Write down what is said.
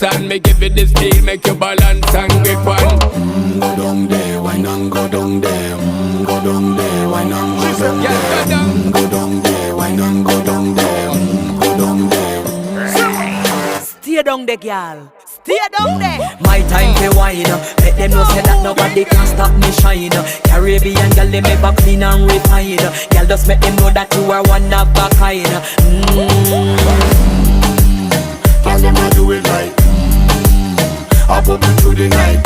dance and me give it the steel, make you balance and grip on. Go down there, why not go down there? Go down there, why not go down there? Go down there, why not go down there? Go down there. Stay down there, girl. Stay down there. My time to wine. Let them know say that nobody can stop me shine. Caribbean girl, they make back clean and refine. Girl, just make them know that you are one of a kind. Tell them I do it right. I pop it through the night.